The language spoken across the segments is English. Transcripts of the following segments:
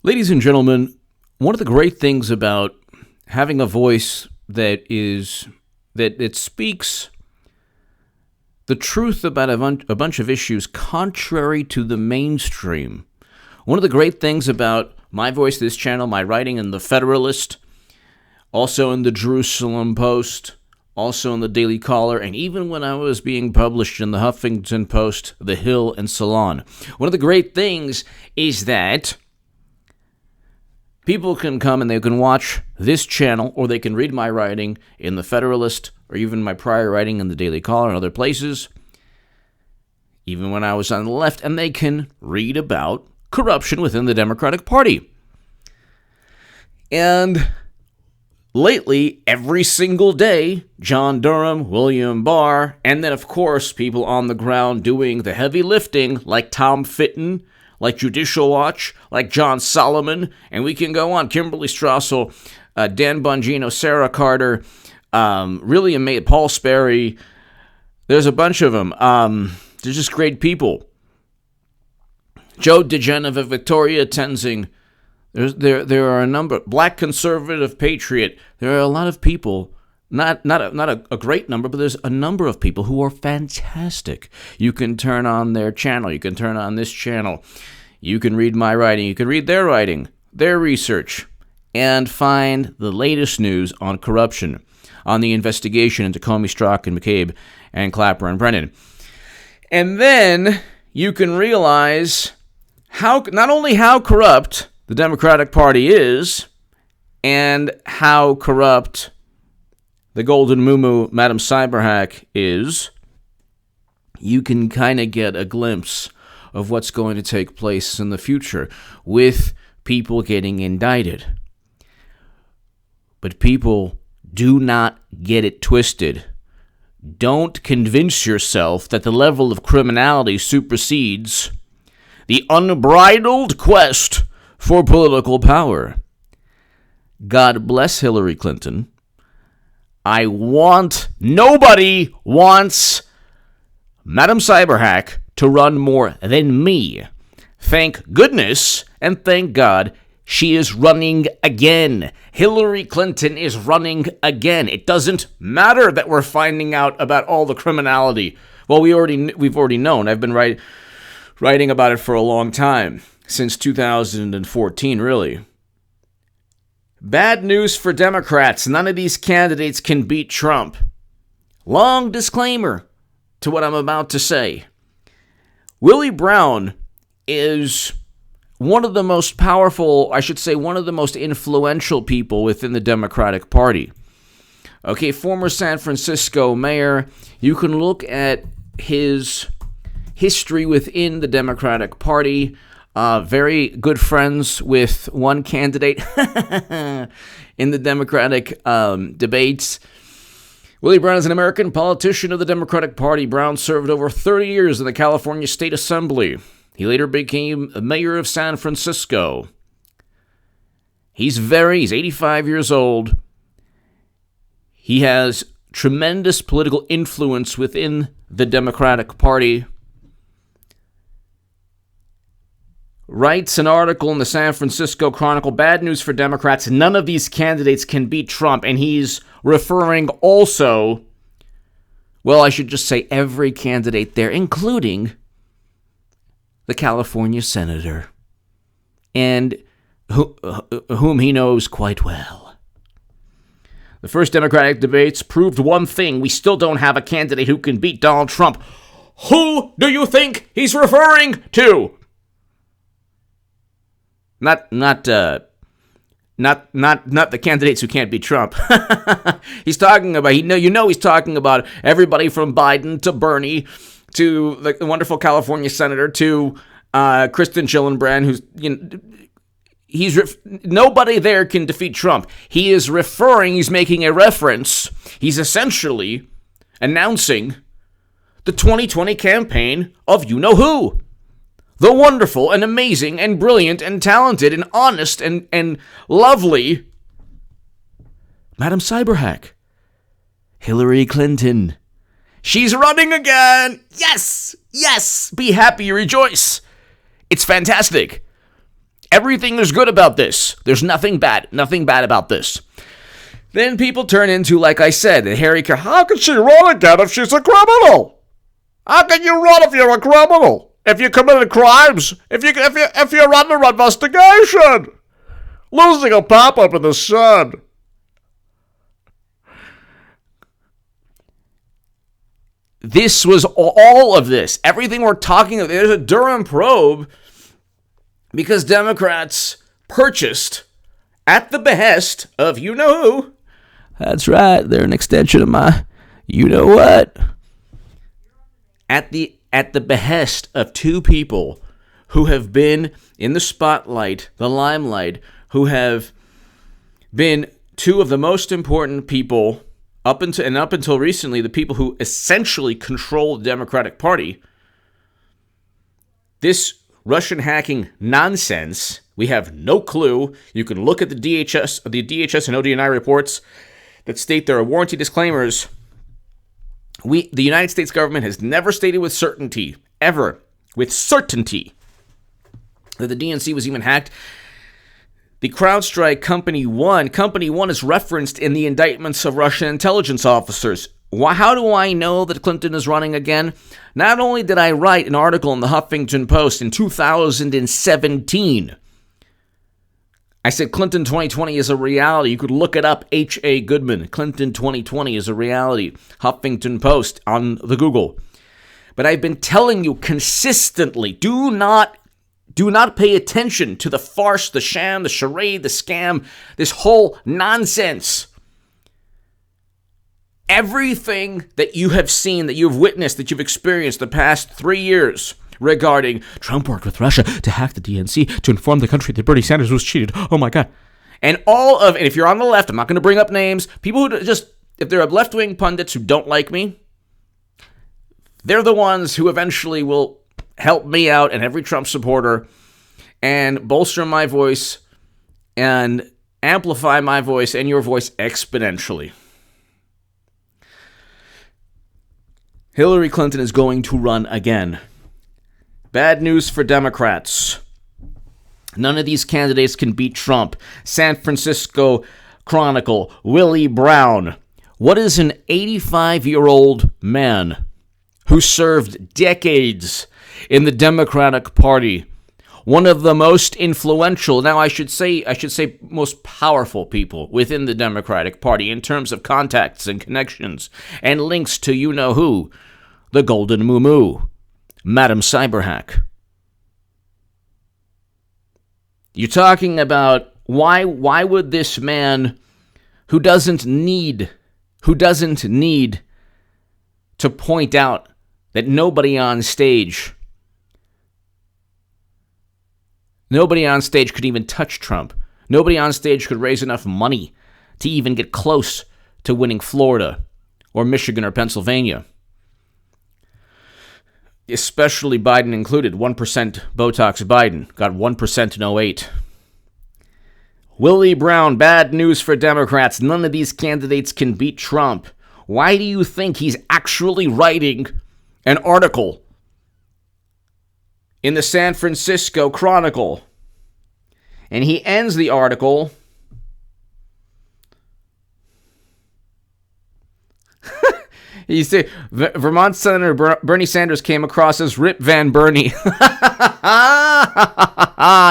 Ladies and gentlemen, one of the great things about having a voice that speaks the truth about a bunch of issues contrary to the mainstream. One of the great things about my voice, this channel, my writing in the Federalist, also in the Jerusalem Post, also in the Daily Caller, and even when I was being published in the Huffington Post, The Hill, and Salon. One of the great things is that people can come and they can watch this channel, or they can read my writing in the Federalist, or even my prior writing in the Daily Caller and other places, even when I was on the left, and they can read about corruption within the Democratic Party. And lately, every single day, John Durham, William Barr, and then, of course, people on the ground doing the heavy lifting, like Tom Fitton, like Judicial Watch, like John Solomon, and we can go on, Kimberly Strassel, Dan Bongino, Sarah Carter, really amazing, Paul Sperry. There's a bunch of them. They're just great people. Joe DeGenevieve, Victoria Tenzing. There are a number. Black Conservative Patriot. There are a lot of people. Not a great number, but there's a number of people who are fantastic. You can turn on their channel. You can turn on this channel. You can read my writing. You can read their writing, their research, and find the latest news on corruption, on the investigation into Comey, Strzok, and McCabe, and Clapper and Brennan. And then you can realize not only how corrupt the Democratic Party is, and how corrupt the Golden Muumuu, Madam Cyberhack, is, you can kind of get a glimpse of what's going to take place in the future with people getting indicted. But people, do not get it twisted. Don't convince yourself that the level of criminality supersedes the unbridled quest for political power. God bless Hillary Clinton. Nobody wants Madam Cyberhack to run more than me. Thank goodness and thank God she is running again. Hillary Clinton is running again. It doesn't matter that we're finding out about all the criminality. Well, we've already known. I've been writing about it for a long time, since 2014, really. Bad news for Democrats. None of these candidates can beat Trump. Long disclaimer to what I'm about to say. Willie Brown is one of the most powerful, I should say, one of the most influential people within the Democratic Party. Okay, former San Francisco mayor. You can look at his history within the Democratic Party. Very good friends with one candidate in the Democratic debates. Willie Brown is an American politician of the Democratic Party. Brown served over 30 years in the California State Assembly. He later became mayor of San Francisco. He's 85 years old. He has tremendous political influence within the Democratic Party. Writes an article in the San Francisco Chronicle, bad news for Democrats, none of these candidates can beat Trump, and he's referring also, well, I should just say every candidate there, including the California senator, and whom he knows quite well. The first Democratic debates proved one thing: we still don't have a candidate who can beat Donald Trump. Who do you think he's referring to? Not the candidates who can't beat Trump. He's talking about, he's talking about everybody from Biden to Bernie to the wonderful California senator to Kristen Gillibrand, who's, nobody there can defeat Trump. He's making a reference. He's essentially announcing the 2020 campaign of you-know-who. The wonderful and amazing and brilliant and talented and honest and lovely Madam Cyberhack, Hillary Clinton. She's running again. Yes, be happy, rejoice. It's fantastic. Everything is good about this. There's nothing bad about this. Then people turn into, like I said, Harry Carey. How can she run again if she's a criminal? How can you run if you're a criminal? If you committed crimes? If you're under investigation? Losing a pop-up in the sun. This was all of this. Everything we're talking about. There's a Durham probe because Democrats purchased, at the behest of you-know-who. That's right, they're an extension of my you-know-what. At the behest of two people who have been in the spotlight, the limelight, who have been two of the most important people up until recently, the people who essentially control the Democratic Party. This Russian hacking nonsense, we have no clue. You can look at the DHS and ODNI reports that state there are warranty disclaimers. The United States government has never stated with certainty, ever, with certainty, that the DNC was even hacked. The CrowdStrike Company 1 is referenced in the indictments of Russian intelligence officers. How do I know that Clinton is running again? Not only did I write an article in the Huffington Post in 2017, I said Clinton 2020 is a reality. You could look it up, H.A. Goodman. Clinton 2020 is a reality. Huffington Post on the Google. But I've been telling you consistently, do not pay attention to the farce, the sham, the charade, the scam, this whole nonsense. Everything that you have seen, that you've witnessed, that you've experienced the past 3 years regarding Trump worked with Russia to hack the DNC to inform the country that Bernie Sanders was cheated. Oh my God. And if you're on the left, I'm not going to bring up names, people who just, if they're left-wing pundits who don't like me, they're the ones who eventually will help me out and every Trump supporter and bolster my voice and amplify my voice and your voice exponentially. Hillary Clinton is going to run again. Bad news for Democrats. None of these candidates can beat Trump. San Francisco Chronicle, Willie Brown. What is an 85-year-old man who served decades in the Democratic Party, one of the most influential, now I should say most powerful people within the Democratic Party in terms of contacts and connections and links to you-know-who, the Golden Moo-Moo, Madam Cyberhack. You're talking about why would this man who doesn't need to point out that nobody on stage could even touch Trump. Nobody on stage could raise enough money to even get close to winning Florida or Michigan or Pennsylvania. Especially Biden included. 1% Botox Biden. Got 1% in 08. Willie Brown, bad news for Democrats. None of these candidates can beat Trump. Why do you think he's actually writing an article in the San Francisco Chronicle? And he ends the article he said Vermont Senator Bernie Sanders came across as Rip Van Bernie.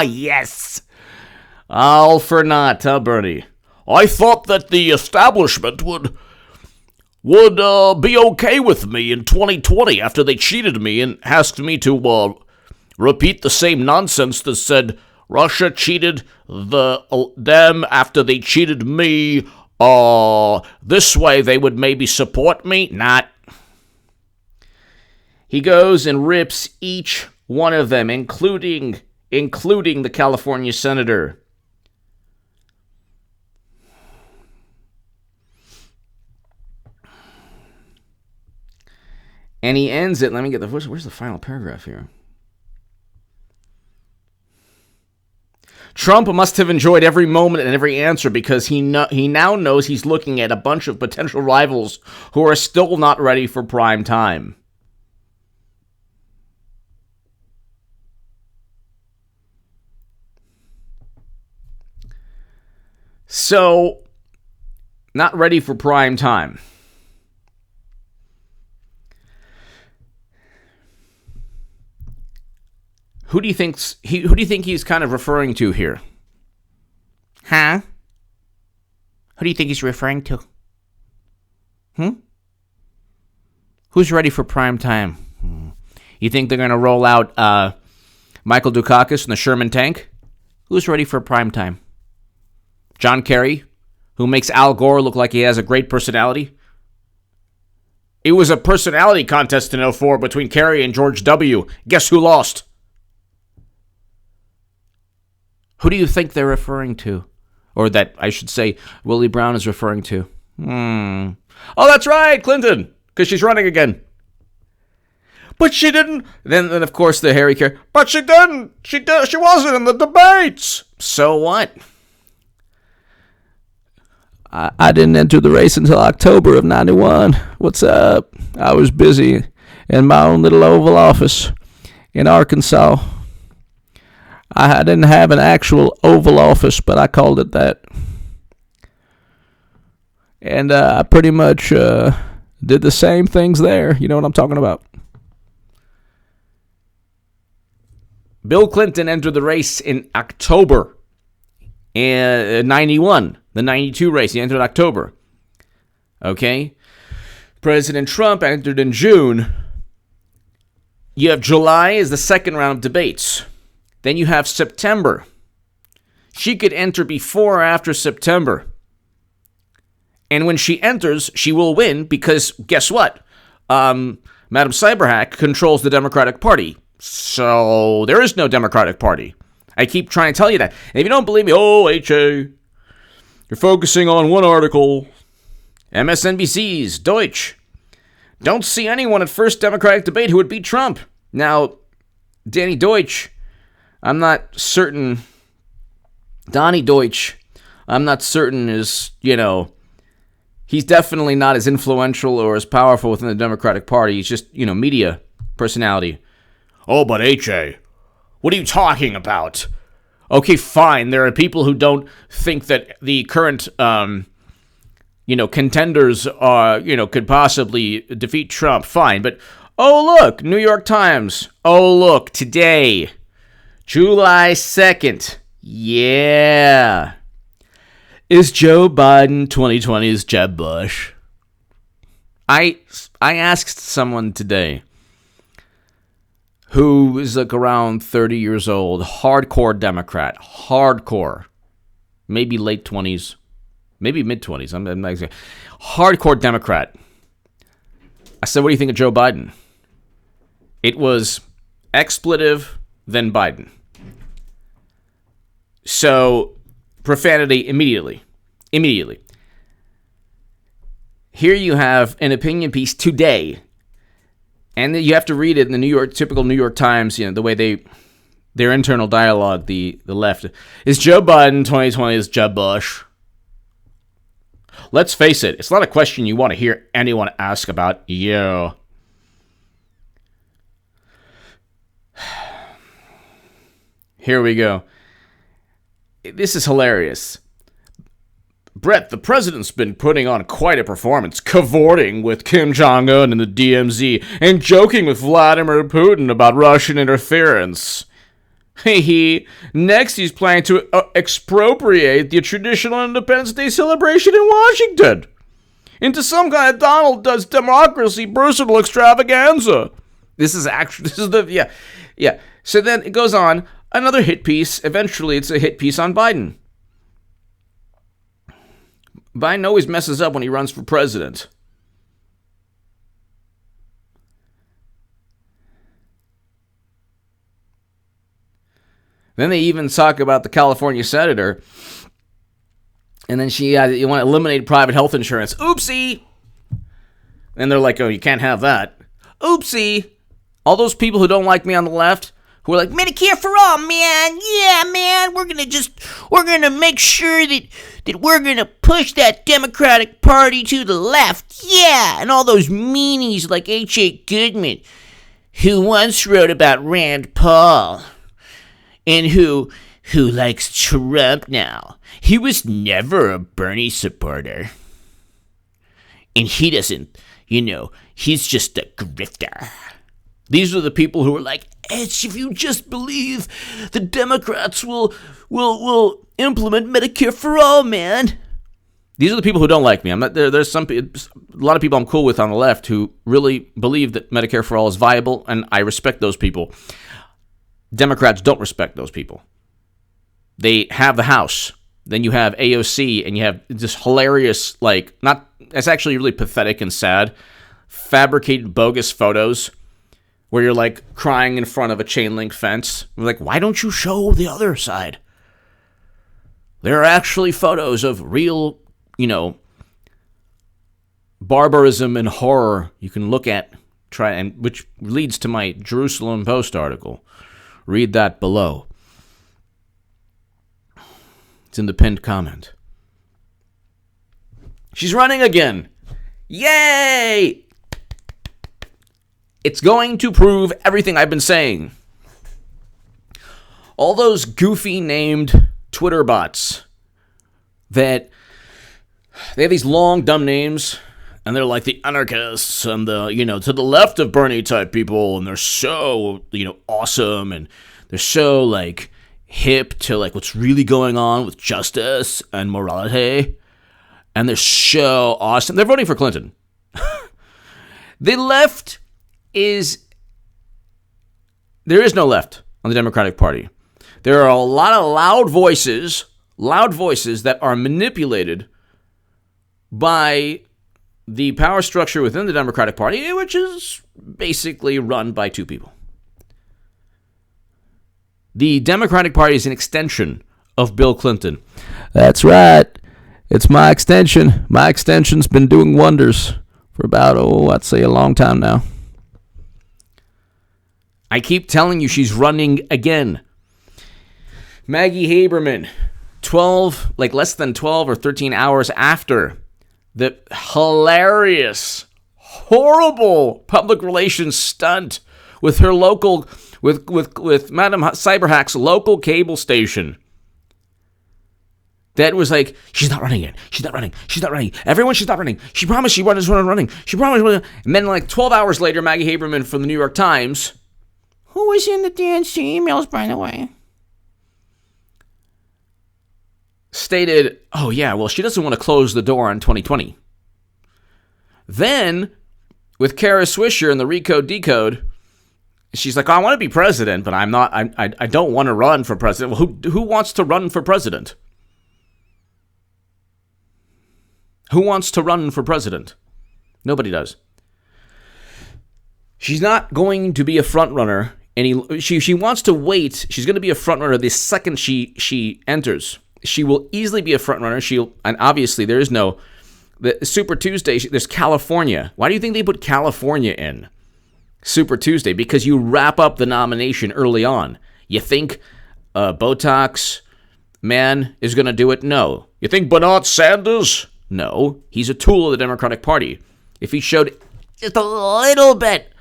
Yes. All for naught, huh, Bernie? I thought that the establishment would be okay with me in 2020 after they cheated me and asked me to repeat the same nonsense that said Russia cheated them after they cheated me. This way they would maybe support me. Not. He goes and rips each one of them, including the California senator. And he ends it. Let me get where's the final paragraph here? Trump must have enjoyed every moment and every answer because he now knows he's looking at a bunch of potential rivals who are still not ready for prime time. So, not ready for prime time. Who do you think he's kind of referring to here? Huh? Who do you think he's referring to? Who's ready for prime time? You think they're going to roll out Michael Dukakis in the Sherman tank? Who's ready for prime time? John Kerry, who makes Al Gore look like he has a great personality? It was a personality contest in 2004 between Kerry and George W. Guess who lost? Who do you think they're referring to? Or that, I should say, Willie Brown is referring to? Oh, that's right, Clinton, because she's running again. But she didn't. Then of course, the Harry Carey. But she didn't. She wasn't in the debates. So what? I didn't enter the race until October of 91. What's up? I was busy in my own little Oval Office in Arkansas. I didn't have an actual Oval Office, but I called it that. And I pretty much did the same things there. You know what I'm talking about. Bill Clinton entered the race in October in 91. The 92 race, he entered in October. Okay? President Trump entered in June. You have July is the second round of debates. Then you have September. She could enter before or after September. And when she enters, she will win because guess what? Madam Cyberhack controls the Democratic Party. So there is no Democratic Party. I keep trying to tell you that. And if you don't believe me, H.A., you're focusing on one article. MSNBC's Deutsch. Don't see anyone at first Democratic debate who would beat Trump. Now, Danny Deutsch, I'm not certain. Donnie Deutsch, I'm not certain is, he's definitely not as influential or as powerful within the Democratic Party. He's just, media personality. Oh, but H.A., what are you talking about? Okay, fine. There are people who don't think that the current, contenders are, could possibly defeat Trump. Fine. But, oh, look, New York Times. Oh, look, today, July 2nd. Yeah. Is Joe Biden 2020's Jeb Bush? I asked someone today who is like around 30 years old, hardcore Democrat, hardcore, maybe late 20s, maybe mid-20s, I'm not exactly, hardcore Democrat. I said, what do you think of Joe Biden? It was expletive, then Biden. So, profanity immediately. Here you have an opinion piece today. And you have to read it in the typical New York Times, the way their internal dialogue, the left. Is Joe Biden 2020 is Jeb Bush? Let's face it, it's not a question you want to hear anyone ask about you. Here we go. This is hilarious. Brett, the president's been putting on quite a performance, cavorting with Kim Jong-un and the DMZ, and joking with Vladimir Putin about Russian interference. Next, he's planning to expropriate the traditional Independence Day celebration in Washington into some kind of Donald Does Democracy personal extravaganza. Yeah. So then it goes on, another hit piece. Eventually, it's a hit piece on Biden. Biden always messes up when he runs for president. Then they even talk about the California senator. And then you want to eliminate private health insurance. Oopsie! And they're like, oh, you can't have that. Oopsie! All those people who don't like me on the left, who are like, Medicare for all, man. Yeah, man. We're going to make sure that we're going to push that Democratic Party to the left. Yeah. And all those meanies like H.A. Goodman, who once wrote about Rand Paul, and who who likes Trump now. He was never a Bernie supporter. And he doesn't, he's just a grifter. These are the people who are like, if you just believe the Democrats will implement Medicare for all, man. These are the people who don't like me. I'm not there. There's a lot of people I'm cool with on the left who really believe that Medicare for all is viable, and I respect those people. Democrats don't respect those people. They have the House. Then you have AOC, and you have this hilarious, it's actually really pathetic and sad, fabricated bogus photos where you're like crying in front of a chain link fence. We're like, why don't you show the other side? There are actually photos of real, barbarism and horror you can look at, which leads to my Jerusalem Post article. Read that below. It's in the pinned comment. She's running again. Yay! It's going to prove everything I've been saying. All those goofy named Twitter bots that they have these long, dumb names, and they're like the anarchists and the, to the left of Bernie type people, and they're so, awesome, and they're so, hip to, what's really going on with justice and morality, and they're so awesome. They're voting for Clinton. The left there is no left on the Democratic Party. There are a lot of loud voices that are manipulated by the power structure within the Democratic Party, which is basically run by two people. The Democratic Party is an extension of Bill Clinton. That's right. It's my extension. My extension's been doing wonders for about, I'd say a long time now. I keep telling you she's running again. Maggie Haberman, less than 12 or 13 hours after the hilarious, horrible public relations stunt with her local, with Madam Cyberhack's local cable station. That was like, she's not running yet. She's not running. She's not running. Everyone, she's not running. She promised she was running. She promised. And then 12 hours later, Maggie Haberman from the New York Times, who was in the DNC emails, by the way, stated, she doesn't want to close the door on 2020. Then, with Kara Swisher and the Recode Decode, she's like, I want to be president, but I'm not, I don't want to run for president. Well, who wants to run for president? Who wants to run for president? Nobody does. She's not going to be a front runner. She wants to wait. She's going to be a front runner the second she enters. She will easily be a front runner. And obviously there is no the Super Tuesday. There's California. Why do you think they put California in Super Tuesday? Because you wrap up the nomination early on. You think Botox man is going to do it? No. You think Bernard Sanders? No. He's a tool of the Democratic Party. If he showed just a little bit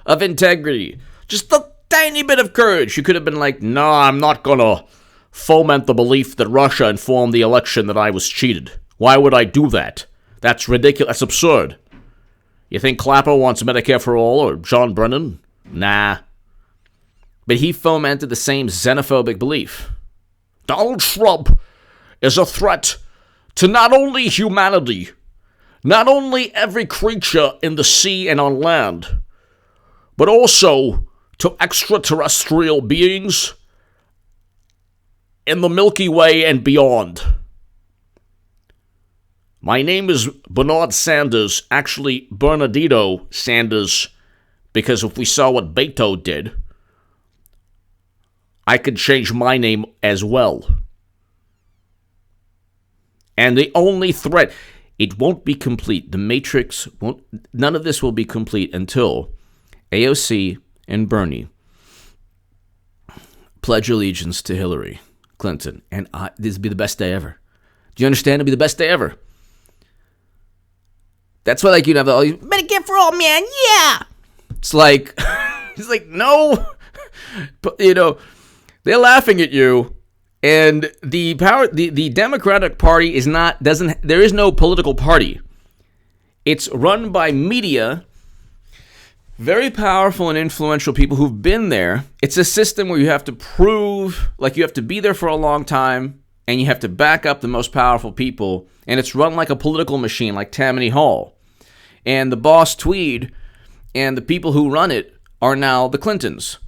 of integrity, just a tiny bit of courage, you could have been like, no, I'm not going to foment the belief that Russia informed the election that I was cheated. Why would I do that? That's ridiculous. That's absurd. You think Clapper wants Medicare for all or John Brennan? Nah. But he fomented the same xenophobic belief. Donald Trump is a threat to not only humanity, not only every creature in the sea and on land, but also to extraterrestrial beings in the Milky Way and beyond. My name is Bernard Sanders, actually Bernardino Sanders, because if we saw what Beto did, I could change my name as well. And the only threat, it won't be complete. The Matrix won't, none of this will be complete until AOC and Bernie pledge allegiance to Hillary Clinton. And this will be the best day ever. Do you understand? It'll be the best day ever. That's why, you have all these, Medicare for all, man, yeah! It's like, it's like, no. But, they're laughing at you. And the Democratic Party there is no political party. It's run by media, very powerful and influential people who've been there. It's a system where you have to prove, like you have to be there for a long time, and you have to back up the most powerful people, and it's run like a political machine, like Tammany Hall. And the boss Tweed and the people who run it are now the Clintons.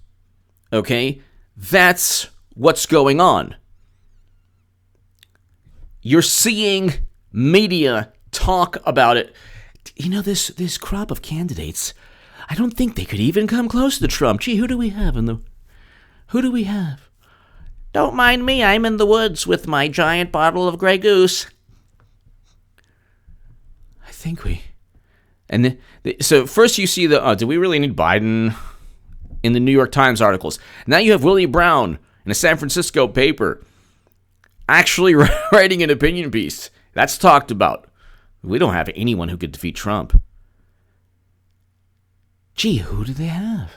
Okay? That's what's going on. You're seeing media talk about it. You know, this crop of candidates, I don't think they could even come close to Trump. Gee, who do we have? Don't mind me, I'm in the woods with my giant bottle of Grey Goose. I think we... And so first you see do we really need Biden in the New York Times articles? Now you have Willie Brown in a San Francisco paper actually writing an opinion piece. That's talked about. We don't have anyone who could defeat Trump. Gee, who do they have?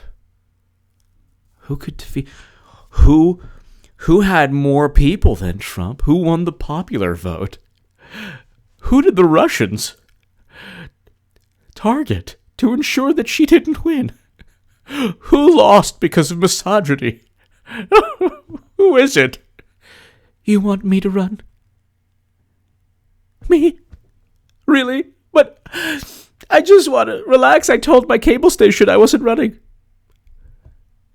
Who could defeat... Who had more people than Trump? Who won the popular vote? Who did the Russians target to ensure that she didn't win? Who lost because of misogyny? Who is it? You want me to run? Me? Really? But I just want to relax. I told my cable station I wasn't running.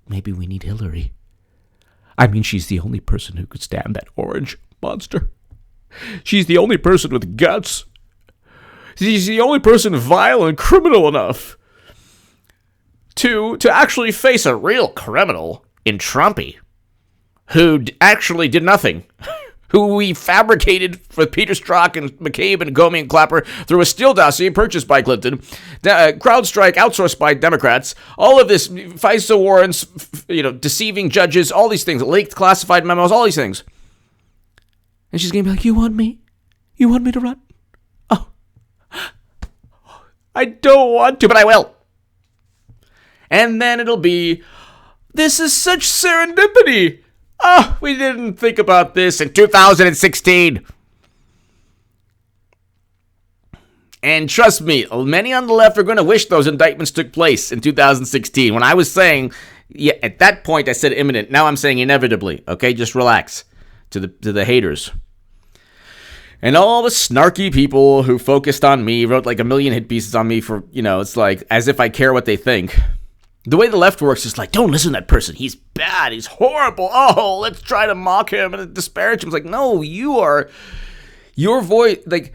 Maybe we need Hillary. I mean, she's the only person who could stand that orange monster. She's the only person with guts. She's the only person vile and criminal enough to actually face a real criminal in Trumpy, who actually did nothing, who we fabricated for Peter Strzok and McCabe and Comey and Clapper through a Steele dossier purchased by Clinton, CrowdStrike outsourced by Democrats, all of this, FISA warrants, deceiving judges, all these things, leaked classified memos, all these things. And she's going to be like, you want me? You want me to run? Oh, I don't want to, but I will. And then it'll be, this is such serendipity. Oh, we didn't think about this in 2016. And trust me, many on the left are going to wish those indictments took place in 2016. When I was saying, yeah, at that point I said imminent. Now I'm saying inevitably. Okay, just relax to the haters. And all the snarky people who focused on me, wrote like a million hit pieces on me for, it's like as if I care what they think. The way the left works is like, don't listen to that person. He's bad. He's horrible. Oh, let's try to mock him and disparage him. It's like, no, your voice, like,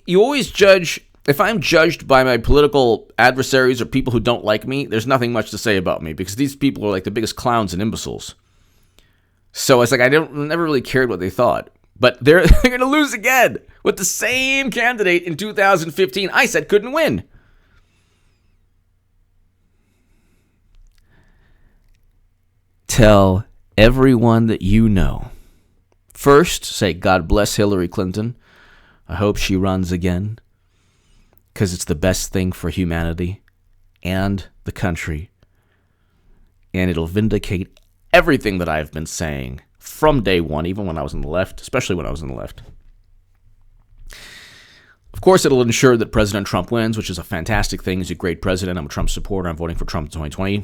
you always judge. If I'm judged by my political adversaries or people who don't like me, there's nothing much to say about me because these people are like the biggest clowns and imbeciles. So it's like, I never really cared what they thought. But they're going to lose again with the same candidate in 2015 I said couldn't win. Tell everyone that you know. First, say, God bless Hillary Clinton. I hope she runs again, because it's the best thing for humanity and the country. And it'll vindicate everything that I've been saying from day one, even when I was on the left, especially when I was on the left. Of course, it'll ensure that President Trump wins, which is a fantastic thing. He's a great president. I'm a Trump supporter. I'm voting for Trump in 2020.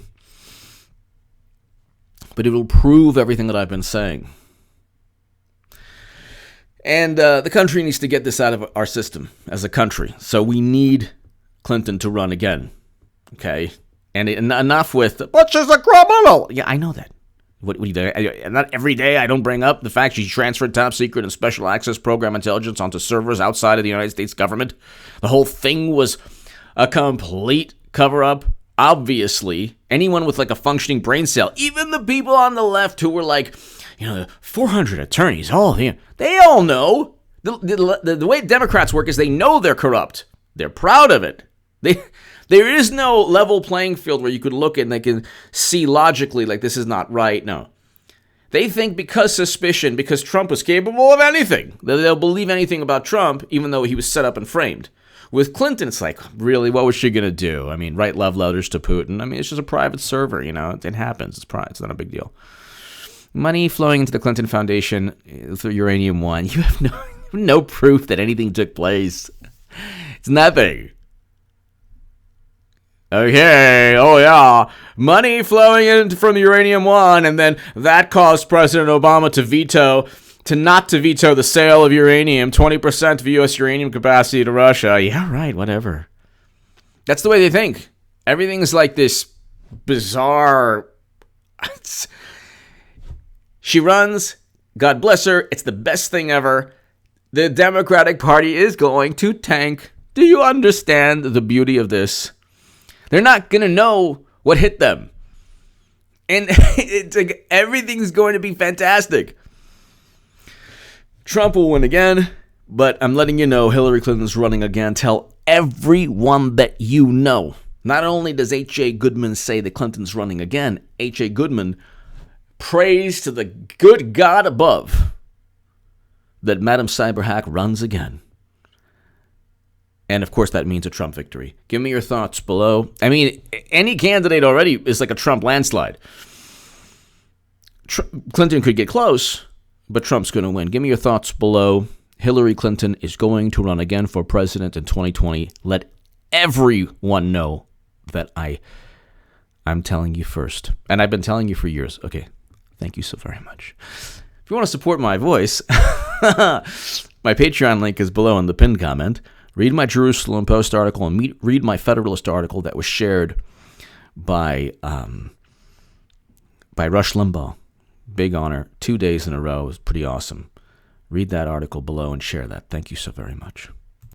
But it will prove everything that I've been saying. And the country needs to get this out of our system as a country. So we need Clinton to run again. Okay? And enough with, but she's a criminal. Yeah, I know that. What do you do? Not every day I don't bring up the fact she transferred top secret and special access program intelligence onto servers outside of the United States government. The whole thing was a complete cover-up. Obviously, anyone with like a functioning brain cell, even the people on the left who were like, 400 attorneys, they all know. The way Democrats work is they know they're corrupt. They're proud of it. There is no level playing field where you could look and they can see logically like this is not right. No. They think because Trump was capable of anything, they'll believe anything about Trump, even though he was set up and framed. With Clinton, it's like, really, what was she going to do? I mean, write love letters to Putin. I mean, it's just a private server, It happens. It's not a big deal. Money flowing into the Clinton Foundation through Uranium One. You have no proof that anything took place. It's nothing. Okay, oh yeah, money flowing in from Uranium One, and then that caused President Obama not to veto the sale of uranium, 20% of U.S. uranium capacity to Russia. Yeah, right, whatever. That's the way they think. Everything's like this bizarre. She runs, God bless her, it's the best thing ever. The Democratic Party is going to tank. Do you understand the beauty of this? They're not going to know what hit them. And it's like everything's going to be fantastic. Trump will win again, but I'm letting you know Hillary Clinton's running again. Tell everyone that you know. Not only does H.A. Goodman say that Clinton's running again, H.A. Goodman prays to the good God above that Madam Cyberhack runs again. And, of course, that means a Trump victory. Give me your thoughts below. I mean, any candidate already is like a Trump landslide. Clinton could get close, but Trump's going to win. Give me your thoughts below. Hillary Clinton is going to run again for president in 2020. Let everyone know that I'm telling you first. And I've been telling you for years. Okay, thank you so very much. If you want to support my voice, my Patreon link is below in the pinned comment. Read my Jerusalem Post article and read my Federalist article that was shared by Rush Limbaugh. Big honor. 2 days in a row. It was pretty awesome. Read that article below and share that. Thank you so very much.